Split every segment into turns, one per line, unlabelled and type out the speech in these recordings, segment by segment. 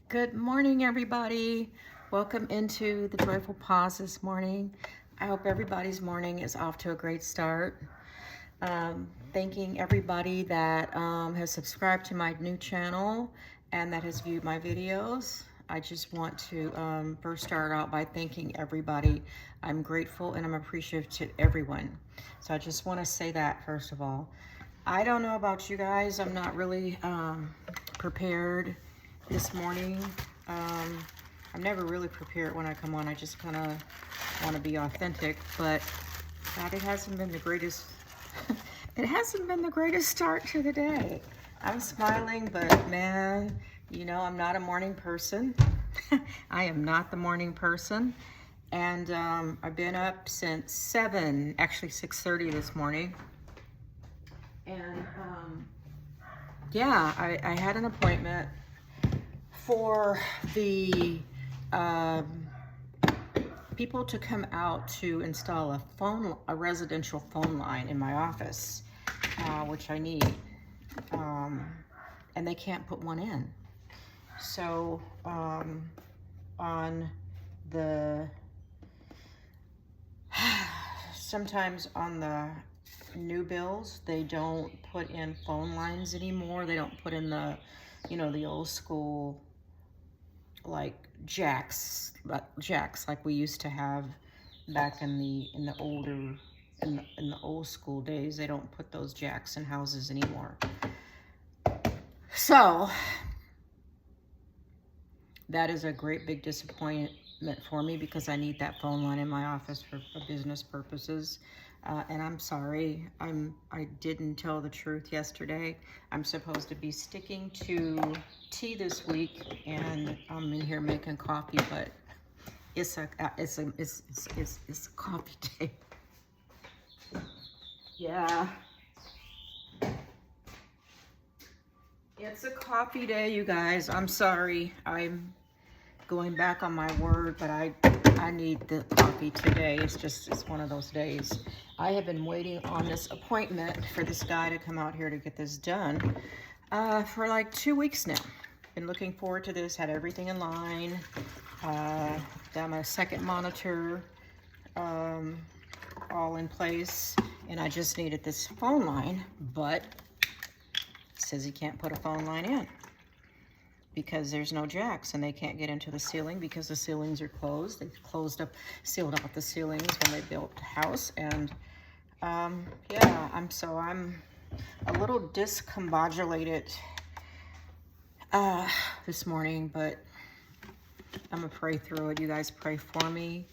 Good morning, everybody. Welcome into the Joyful Pause this morning. I hope everybody's morning is off to a great start. Thanking everybody that has subscribed to my new channel and that has viewed my videos. I just want to first start out by thanking everybody. I'm grateful and I'm appreciative to everyone. So I just want to say that first of all. I don't know about you guys. I'm not really prepared this morning. I'm never really prepared when I come on. I just kind of want to be authentic, but God, it hasn't been the greatest. It hasn't been the greatest start to the day. I'm smiling, but man, you know, I'm not a morning person. I am not the morning person. And I've been up since 6:30 this morning. And yeah, I had an appointment for the people to come out to install a residential phone line in my office, which I need, and they can't put one in. So on the sometimes on the new bills, they don't put in phone lines anymore. They don't put in the, you know, the old school like jacks like we used to have back in the old school days. They don't put those jacks in houses anymore. So that is a great big disappointment for me because I need that phone line in my office for business purposes. And I'm sorry, I didn't tell the truth yesterday. I'm supposed to be sticking to tea this week, and I'm in here making coffee, but it's a coffee day. Yeah. It's a coffee day, you guys. I'm sorry. I'm going back on my word, but I need the coffee today. It's one of those days. I have been waiting on this appointment for this guy to come out here to get this done for like 2 weeks now. Been looking forward to this, had everything in line. Got my second monitor all in place, and I just needed this phone line, but it says he can't put a phone line in because there's no jacks, and they can't get into the ceiling because the ceilings are closed. They've sealed out the ceilings when they built the house. And yeah, I'm a little discombobulated this morning, but I'm gonna pray through it. You guys pray for me.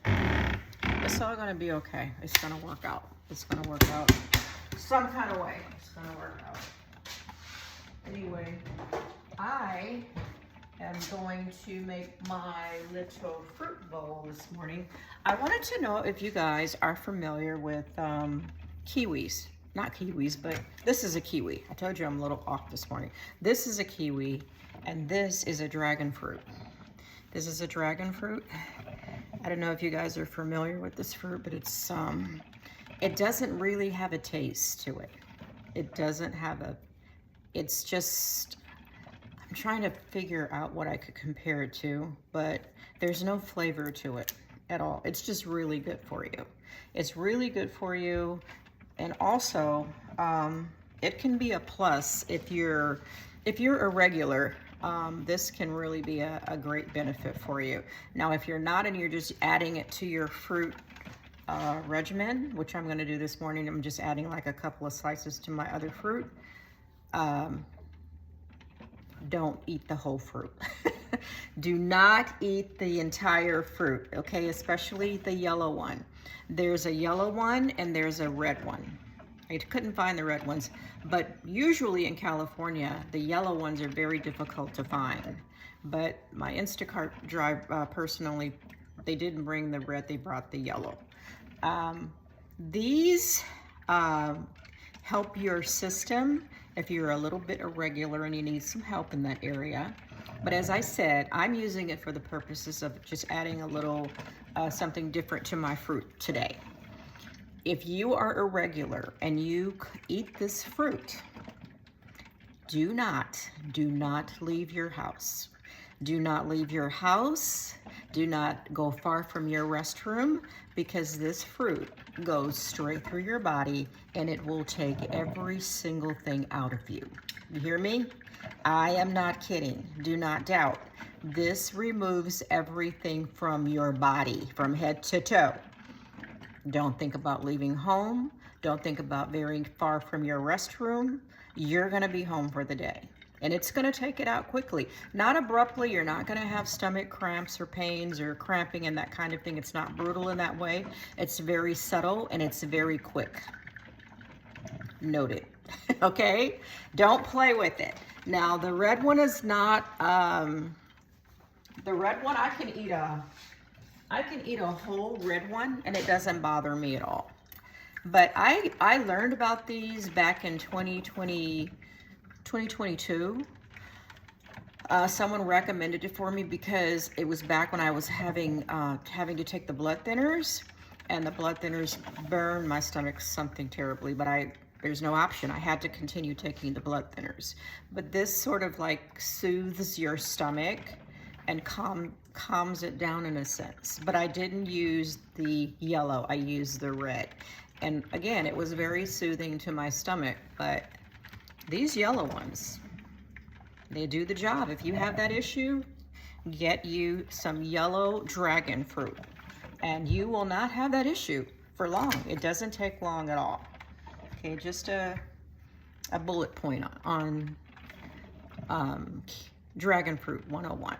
It's all gonna be okay. It's gonna work out. It's gonna work out some kind of way. It's gonna work out. Anyway, I am going to make my little fruit bowl this morning. I wanted to know if you guys are familiar with kiwis. Not kiwis, but this is a kiwi. I told you I'm a little off this morning. This is a kiwi, and this is a dragon fruit. This is a dragon fruit. I don't know if you guys are familiar with this fruit, but it's it doesn't really have a taste to it. It doesn't have a, it's just, I'm trying to figure out what I could compare it to, but there's no flavor to it at all. It's just really good for you. It's really good for you. And also, it can be a plus if you're a regular. This can really be a great benefit for you. Now, if you're not and you're just adding it to your fruit regimen, which I'm going to do this morning, I'm just adding like a couple of slices to my other fruit. Don't eat the whole fruit. Do not eat the entire fruit, okay? Especially the yellow one. There's a yellow one and there's a red one. I couldn't find the red ones, but usually in California, the yellow ones are very difficult to find. But my Instacart drive personally, they didn't bring the red, they brought the yellow. These help your system if you're a little bit irregular and you need some help in that area. But as I said, I'm using it for the purposes of just adding a little something different to my fruit today. If you are irregular and you eat this fruit, do not leave your house. Do not leave your house. Do not go far from your restroom, because this fruit goes straight through your body and it will take every single thing out of you. You hear me? I am not kidding. Do not doubt. This removes everything from your body, from head to toe. Don't think about leaving home. Don't think about very far from your restroom. You're going to be home for the day. And it's going to take it out quickly. Not abruptly. You're not going to have stomach cramps or pains or cramping and that kind of thing. It's not brutal in that way. It's very subtle and it's very quick. Note it. Okay? Don't play with it. Now, the red one is not, the red one, I can eat a whole red one and it doesn't bother me at all. But I learned about these back in 2022. Someone recommended it for me because it was back when I was having to take the blood thinners, and the blood thinners burned my stomach something terribly, but there's no option. I had to continue taking the blood thinners. But this sort of like soothes your stomach and calms it down in a sense. But I didn't use the yellow, I used the red. And again, it was very soothing to my stomach, but these yellow ones, they do the job. If you have that issue, get you some yellow dragon fruit and you will not have that issue for long. It doesn't take long at all. Okay, just a bullet point on dragon fruit 101.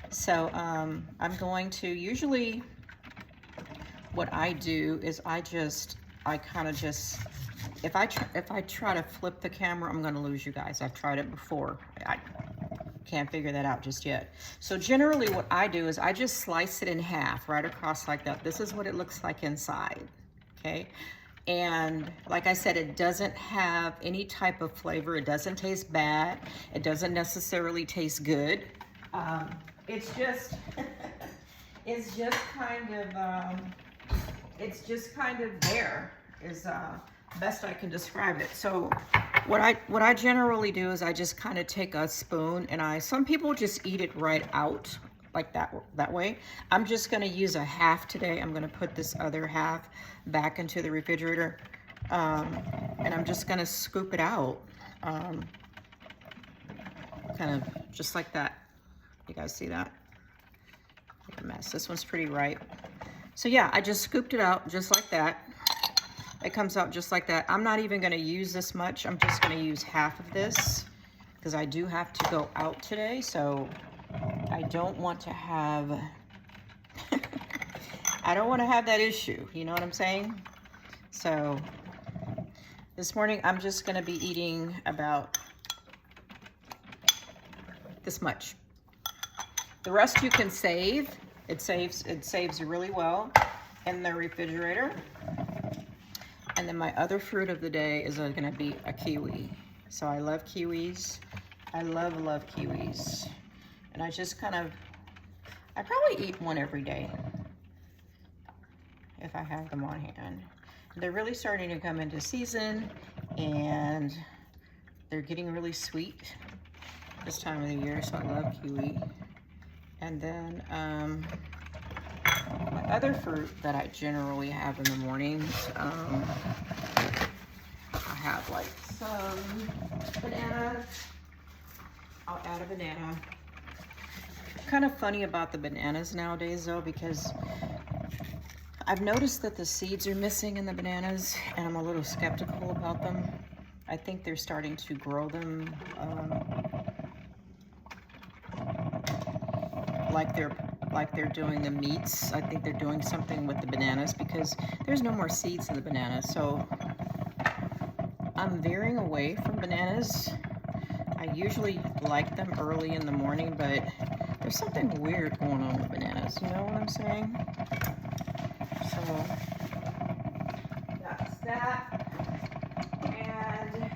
So I'm going to, usually what I do is I kind of just, if I try to flip the camera, I'm going to lose you guys. I've tried it before. I can't figure that out just yet. So generally what I do is I just slice it in half right across like that. This is what it looks like inside. Okay. And like I said, it doesn't have any type of flavor. It doesn't taste bad. It doesn't necessarily taste good. It's just, it's just kind of there is best I can describe it. So what I generally do is I just kind of take a spoon and some people just eat it right out like that way. I'm just going to use a half today. I'm going to put this other half back into the refrigerator, and I'm just going to scoop it out, kind of just like that. You guys see that? Make a mess. This one's pretty ripe. So yeah, I just scooped it out just like that. It comes out just like that. I'm not even going to use this much. I'm just going to use half of this because I do have to go out today. So I don't want to have, I don't want to have that issue. You know what I'm saying? So this morning, I'm just going to be eating about this much. The rest you can save. It saves really well in the refrigerator. And then my other fruit of the day is going to be a kiwi. So I love kiwis. I love kiwis. And I just kind of, I probably eat one every day if I have them on hand. They're really starting to come into season and they're getting really sweet this time of the year, so I love kiwi. And then my other fruit that I generally have in the mornings, I have like some bananas. I'll add a banana. Kind of funny about the bananas nowadays though, because I've noticed that the seeds are missing in the bananas and I'm a little skeptical about them. I think they're starting to grow them like they're doing the meats. I think they're doing something with the bananas because there's no more seeds in the bananas. So I'm veering away from bananas. I usually like them early in the morning, but there's something weird going on with bananas. You know what I'm saying? So that's that. And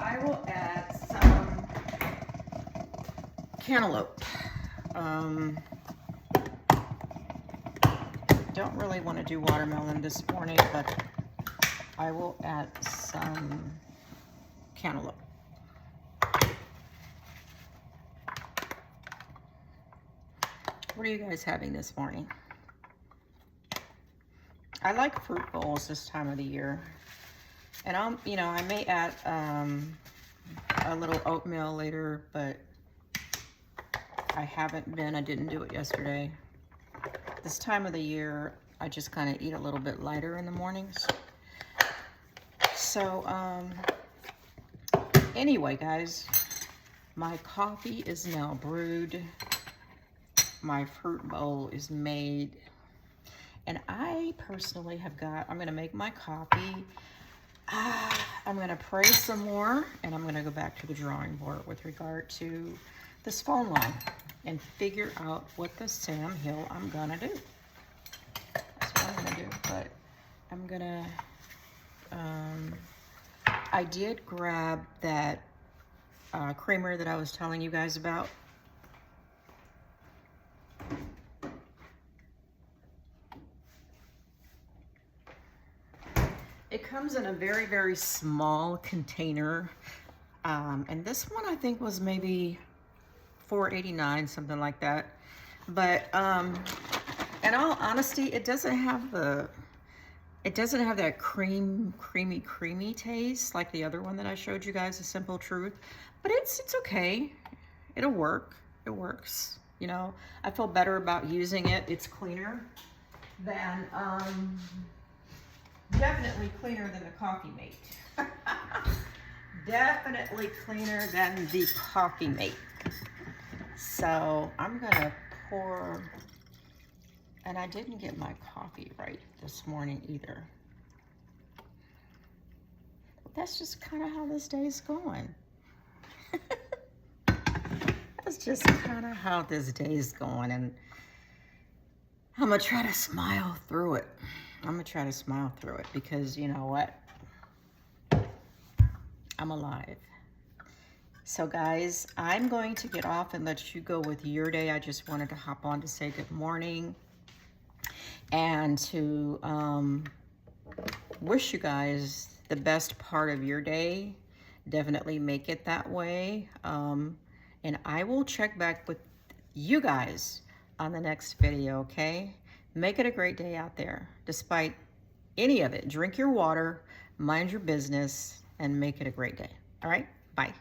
I will add some cantaloupe. Don't really want to do watermelon this morning, but I will add some cantaloupe. What are you guys having this morning? I like fruit bowls this time of the year. And I may add a little oatmeal later, but I didn't do it yesterday. This time of the year, I just kind of eat a little bit lighter in the mornings. So, anyway, guys, my coffee is now brewed. My fruit bowl is made. And I personally I'm going to make my coffee. I'm going to pray some more, and I'm going to go back to the drawing board with regard to this phone line and figure out what the Sam Hill I'm going to do. That's what I'm going to do. But I'm going to, I did grab that creamer that I was telling you guys about. It comes in a very, very small container. And this one I think was maybe $4.89, something like that. But in all honesty, it doesn't have that creamy taste like the other one that I showed you guys, The Simple Truth. But it's okay. It'll work. It works. You know, I feel better about using it. It's cleaner than definitely cleaner than the Coffee Mate. Definitely cleaner than the Coffee Mate. So I'm gonna pour, and I didn't get my coffee right this morning either. That's just kind of how this day's going. That's just kind of how this day's going, and I'm gonna try to smile through it. Because you know what? I'm alive. So guys, I'm going to get off and let you go with your day. I just wanted to hop on to say good morning and to wish you guys the best part of your day. Definitely make it that way. And I will check back with you guys on the next video, okay? Make it a great day out there, despite any of it. Drink your water, mind your business, and make it a great day. All right? Bye.